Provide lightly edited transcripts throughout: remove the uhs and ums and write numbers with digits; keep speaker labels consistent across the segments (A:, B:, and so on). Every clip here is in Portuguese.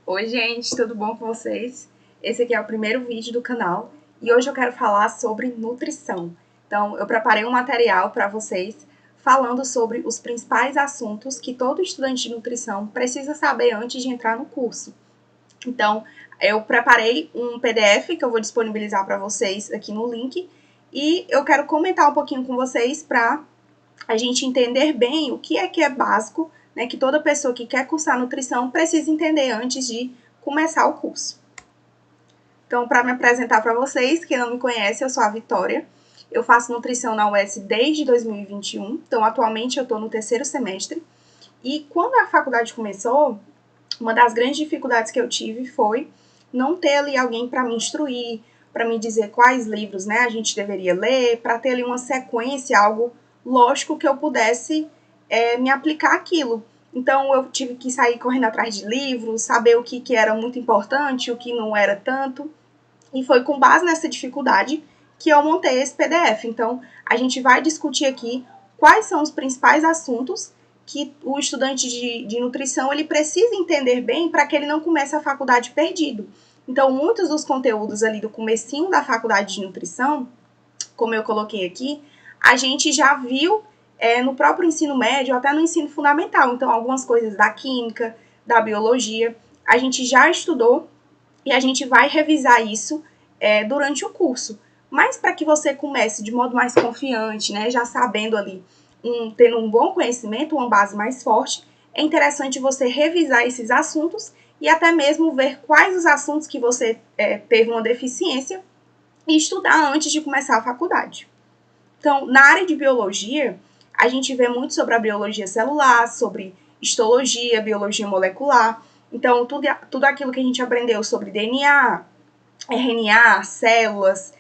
A: Oi, gente, tudo bom com vocês? Esse aqui é o primeiro vídeo do canal e hoje eu quero falar sobre nutrição. Então, eu preparei um material para vocês falando sobre os principais assuntos que todo estudante de nutrição precisa saber antes de entrar no curso. Então, eu preparei um PDF que eu vou disponibilizar para vocês aqui no link e eu quero comentar um pouquinho com vocês para a gente entender bem o que é básico, né, que toda pessoa que quer cursar nutrição precisa entender antes de começar o curso. Então, para me apresentar para vocês, quem não me conhece, eu sou a Vitória. Eu faço nutrição na UES desde 2021, então atualmente eu estou no terceiro semestre. E quando a faculdade começou, uma das grandes dificuldades que eu tive foi não ter ali alguém para me instruir, para me dizer quais livros, né, a gente deveria ler, para ter ali uma sequência, algo lógico que eu pudesse me aplicar aquilo. Então eu tive que sair correndo atrás de livros, saber o que era muito importante, o que não era tanto. E foi com base nessa dificuldade que eu montei esse PDF. Então a gente vai discutir aqui quais são os principais assuntos que o estudante de nutrição ele precisa entender bem para que ele não comece a faculdade perdido. Então, muitos dos conteúdos ali do comecinho da faculdade de nutrição, como eu coloquei aqui, a gente já viu no próprio ensino médio, até no ensino fundamental. Então, algumas coisas da química, da biologia, a gente já estudou e a gente vai revisar isso durante o curso. Mas para que você comece de modo mais confiante, né, já sabendo ali, tendo um bom conhecimento, uma base mais forte, é interessante você revisar esses assuntos e até mesmo ver quais os assuntos que você teve uma deficiência e estudar antes de começar a faculdade. Então, na área de biologia, a gente vê muito sobre a biologia celular, sobre histologia, biologia molecular. Então, tudo aquilo que a gente aprendeu sobre DNA, RNA, células,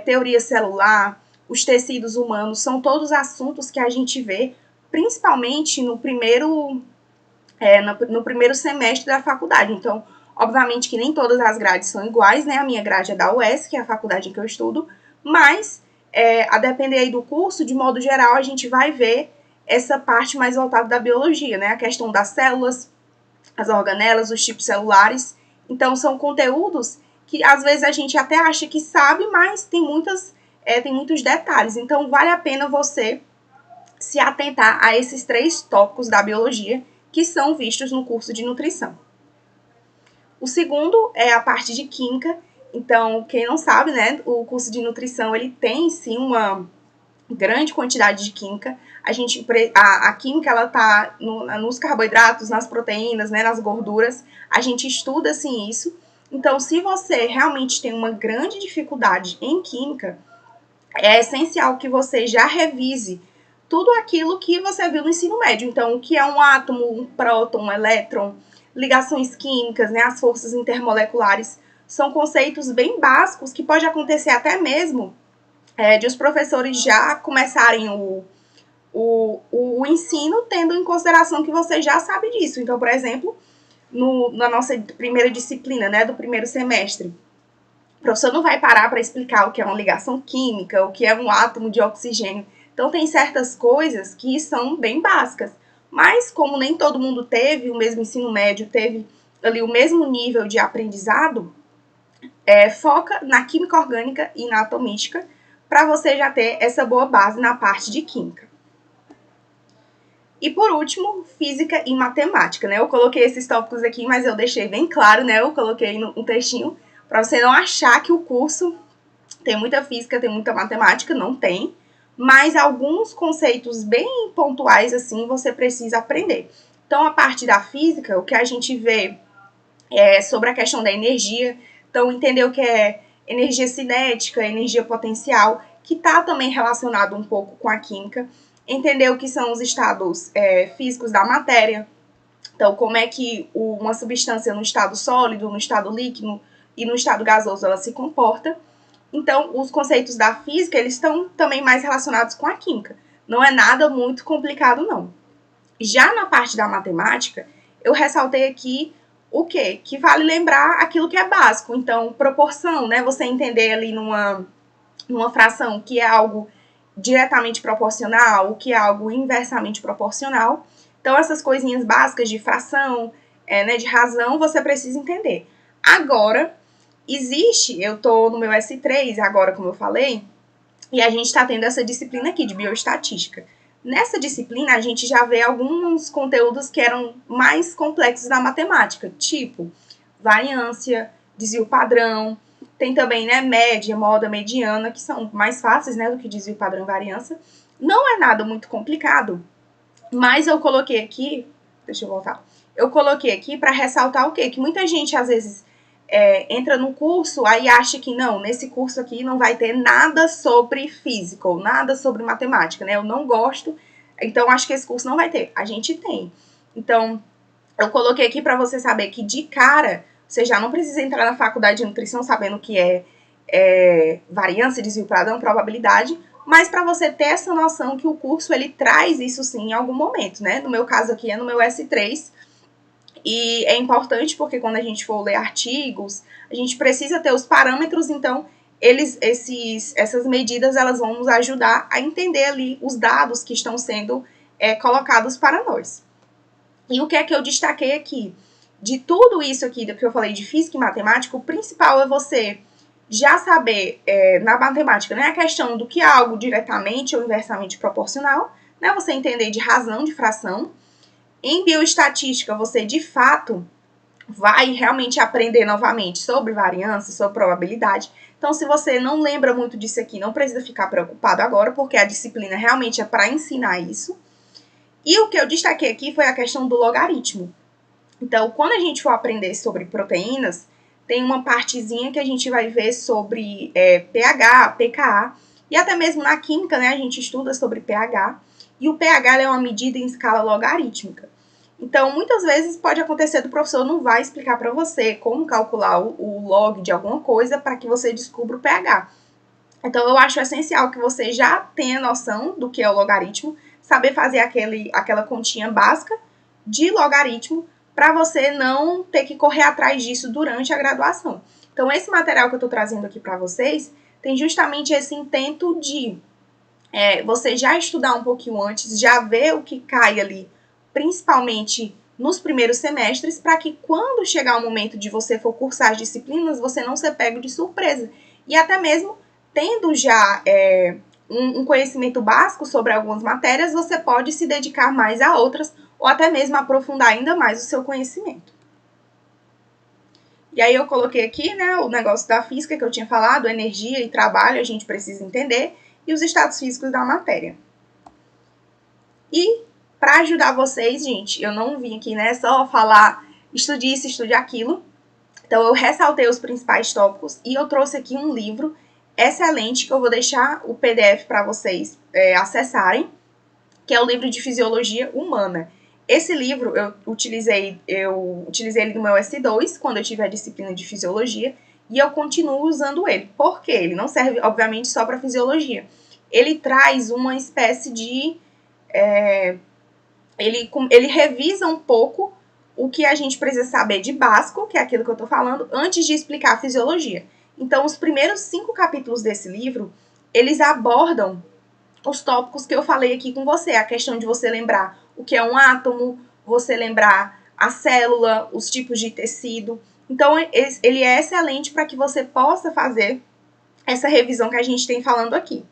A: teoria celular, os tecidos humanos, são todos assuntos que a gente vê principalmente no primeiro semestre da faculdade. Então, obviamente que nem todas as grades são iguais, né? A minha grade é da UES, que é a faculdade em que eu estudo, mas a depender aí do curso, de modo geral, a gente vai ver essa parte mais voltada da biologia, né? A questão das células, as organelas, os tipos celulares. Então, são conteúdos que às vezes a gente até acha que sabe, mas tem muitos detalhes. Então, vale a pena você se atentar a esses 3 tópicos da biologia que são vistos no curso de nutrição. O segundo é a parte de química. Então, quem não sabe, né, o curso de nutrição ele tem sim uma grande quantidade de química. A química ela tá nos carboidratos, nas proteínas, né, nas gorduras. A gente estuda assim isso. Então, se você realmente tem uma grande dificuldade em química, é essencial que você já revise tudo aquilo que você viu no ensino médio. Então, o que é um átomo, um próton, um elétron, ligações químicas, né, as forças intermoleculares, são conceitos bem básicos que pode acontecer até mesmo de os professores já começarem o ensino tendo em consideração que você já sabe disso. Então, por exemplo, na nossa primeira disciplina, né, do primeiro semestre, o professor não vai parar para explicar o que é uma ligação química, o que é um átomo de oxigênio. Então, tem certas coisas que são bem básicas. Mas, como nem todo mundo teve o mesmo ensino médio, teve ali o mesmo nível de aprendizado, foca na química orgânica e na atomística, para você já ter essa boa base na parte de química. E por último, física e matemática, né? Eu coloquei esses tópicos aqui, mas eu deixei bem claro, né? Eu coloquei um textinho para você não achar que o curso tem muita física, tem muita matemática, não tem. Mas alguns conceitos bem pontuais, assim, você precisa aprender. Então, a parte da física, o que a gente vê é sobre a questão da energia. Então, entender o que é energia cinética, energia potencial, que está também relacionado um pouco com a química. Entender o que são os estados físicos da matéria. Então, como é que uma substância no estado sólido, no estado líquido e no estado gasoso ela se comporta. Então, os conceitos da física, eles estão também mais relacionados com a química. Não é nada muito complicado, não. Já na parte da matemática, eu ressaltei aqui o quê? Que vale lembrar aquilo que é básico. Então, proporção, né? Você entender ali numa fração que é algo diretamente proporcional, o que é algo inversamente proporcional. Então, essas coisinhas básicas de fração, né, de razão, você precisa entender. Agora, eu tô no meu S3 agora, como eu falei, e a gente está tendo essa disciplina aqui de bioestatística. Nessa disciplina, a gente já vê alguns conteúdos que eram mais complexos na matemática, tipo variância, desvio padrão, tem também, né, média, moda, mediana, que são mais fáceis, né, do que desvio padrão e variância. Não é nada muito complicado, mas eu coloquei aqui, deixa eu voltar, eu coloquei aqui para ressaltar o quê? Que muita gente, às vezes, entra no curso, aí acha que não, nesse curso aqui não vai ter nada sobre física, ou nada sobre matemática, né? Eu não gosto, então acho que esse curso não vai ter. A gente tem. Então, eu coloquei aqui para você saber que de cara, você já não precisa entrar na faculdade de nutrição sabendo o que é variância, desvio padrão, probabilidade, mas para você ter essa noção que o curso ele traz isso sim em algum momento, né? No meu caso aqui é no meu S3, e é importante porque quando a gente for ler artigos, a gente precisa ter os parâmetros, então essas medidas elas vão nos ajudar a entender ali os dados que estão sendo colocados para nós. E o que é que eu destaquei aqui? De tudo isso aqui do que eu falei de física e matemática, o principal é você já saber, na matemática, né, a questão do que é algo diretamente ou inversamente proporcional, né, você entender de razão de fração. Em bioestatística, você de fato vai realmente aprender novamente sobre variância, sobre probabilidade. Então, se você não lembra muito disso aqui, não precisa ficar preocupado agora, porque a disciplina realmente é para ensinar isso. E o que eu destaquei aqui foi a questão do logaritmo. Então, quando a gente for aprender sobre proteínas, tem uma partezinha que a gente vai ver sobre pH, pKa, e até mesmo na química, né, a gente estuda sobre pH, e o pH é uma medida em escala logarítmica. Então, muitas vezes pode acontecer do professor não vai explicar para você como calcular o log de alguma coisa para que você descubra o pH. Então, eu acho essencial que você já tenha noção do que é o logaritmo, saber fazer aquela continha básica de logaritmo para você não ter que correr atrás disso durante a graduação. Então, esse material que eu estou trazendo aqui para vocês tem justamente esse intento de você já estudar um pouquinho antes, já ver o que cai ali, principalmente nos primeiros semestres, para que quando chegar o momento de você for cursar as disciplinas, você não ser pego de surpresa. E até mesmo tendo já um conhecimento básico sobre algumas matérias, você pode se dedicar mais a outras, ou até mesmo aprofundar ainda mais o seu conhecimento. E aí eu coloquei aqui, né, o negócio da física que eu tinha falado, energia e trabalho, a gente precisa entender, e os estados físicos da matéria. E para ajudar vocês, gente, eu não vim aqui, né, só falar estude isso, estude aquilo. Então eu ressaltei os principais tópicos e eu trouxe aqui um livro excelente que eu vou deixar o PDF para vocês acessarem, que é o livro de Fisiologia Humana. Esse livro eu utilizei ele no meu S2, quando eu tive a disciplina de Fisiologia, e eu continuo usando ele. Por quê? Ele não serve, obviamente, só para Fisiologia. Ele traz uma espécie de... Ele revisa um pouco o que a gente precisa saber de básico, que é aquilo que eu estou falando, antes de explicar a Fisiologia. Então, os primeiros 5 capítulos desse livro, eles abordam os tópicos que eu falei aqui com você. A questão de você lembrar o que é um átomo, você lembrar a célula, os tipos de tecido. Então, ele é excelente para que você possa fazer essa revisão que a gente tem falando aqui.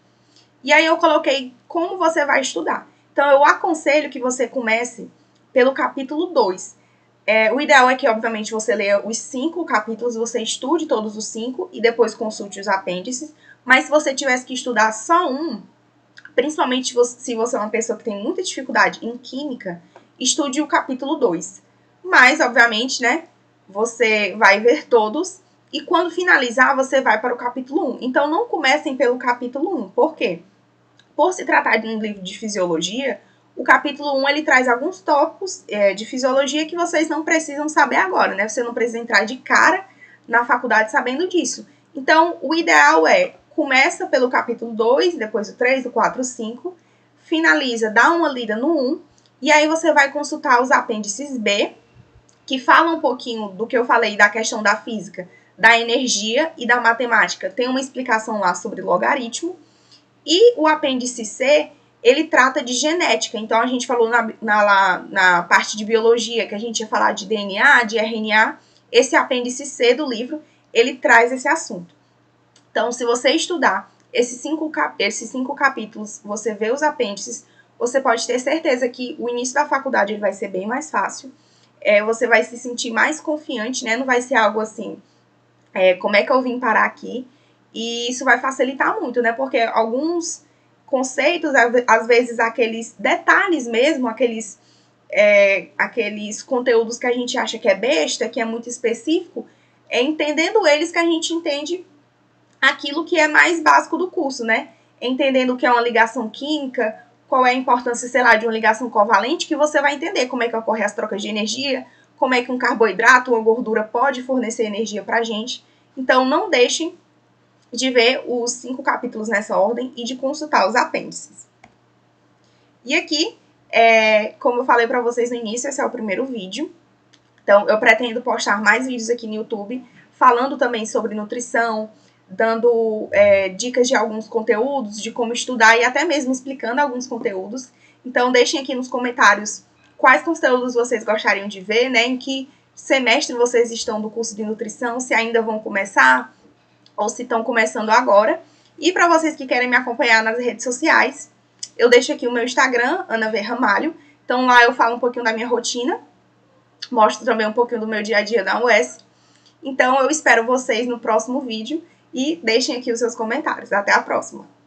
A: E aí eu coloquei como você vai estudar. Então, eu aconselho que você comece pelo capítulo 2. O ideal é que, obviamente, você leia os 5 capítulos, você estude todos os 5 e depois consulte os apêndices. Mas se você tivesse que estudar só um, principalmente se você é uma pessoa que tem muita dificuldade em química, estude o capítulo 2. Mas, obviamente, né, você vai ver todos e quando finalizar, você vai para o capítulo 1. Então, não comecem pelo capítulo 1. Por quê? Por se tratar de um livro de fisiologia, o capítulo 1 ele traz alguns tópicos de fisiologia que vocês não precisam saber agora, né? Você não precisa entrar de cara na faculdade sabendo disso. Então, o ideal começa pelo capítulo 2, depois o 3, o 4, o 5, finaliza, dá uma lida no 1, e aí você vai consultar os apêndices B, que falam um pouquinho do que eu falei da questão da física, da energia e da matemática. Tem uma explicação lá sobre logaritmo. E o apêndice C, ele trata de genética. Então, a gente falou na parte de biologia, que a gente ia falar de DNA, de RNA. Esse apêndice C do livro, ele traz esse assunto. Então, se você estudar esses cinco capítulos, você vê os apêndices, você pode ter certeza que o início da faculdade ele vai ser bem mais fácil. Você vai se sentir mais confiante, né? Não vai ser algo assim, como é que eu vim parar aqui? E isso vai facilitar muito, né? Porque alguns conceitos, às vezes aqueles detalhes mesmo, aqueles conteúdos que a gente acha que é besta, que é muito específico, entendendo eles que a gente entende aquilo que é mais básico do curso, né? Entendendo o que é uma ligação química, qual é a importância, sei lá, de uma ligação covalente, que você vai entender como é que ocorrem as trocas de energia, como é que um carboidrato, uma gordura pode fornecer energia pra gente. Então, não deixem de ver os 5 capítulos nessa ordem e de consultar os apêndices. E aqui, como eu falei para vocês no início, esse é o primeiro vídeo. Então, eu pretendo postar mais vídeos aqui no YouTube, falando também sobre nutrição, dando dicas de alguns conteúdos, de como estudar e até mesmo explicando alguns conteúdos. Então, deixem aqui nos comentários quais conteúdos vocês gostariam de ver, né? Em que semestre vocês estão do curso de nutrição, se ainda vão começar ou se estão começando agora. E para vocês que querem me acompanhar nas redes sociais, eu deixo aqui o meu Instagram, Ana V. Ramalho. Então lá eu falo um pouquinho da minha rotina, mostro também um pouquinho do meu dia a dia da UES. Então eu espero vocês no próximo vídeo e deixem aqui os seus comentários. Até a próxima!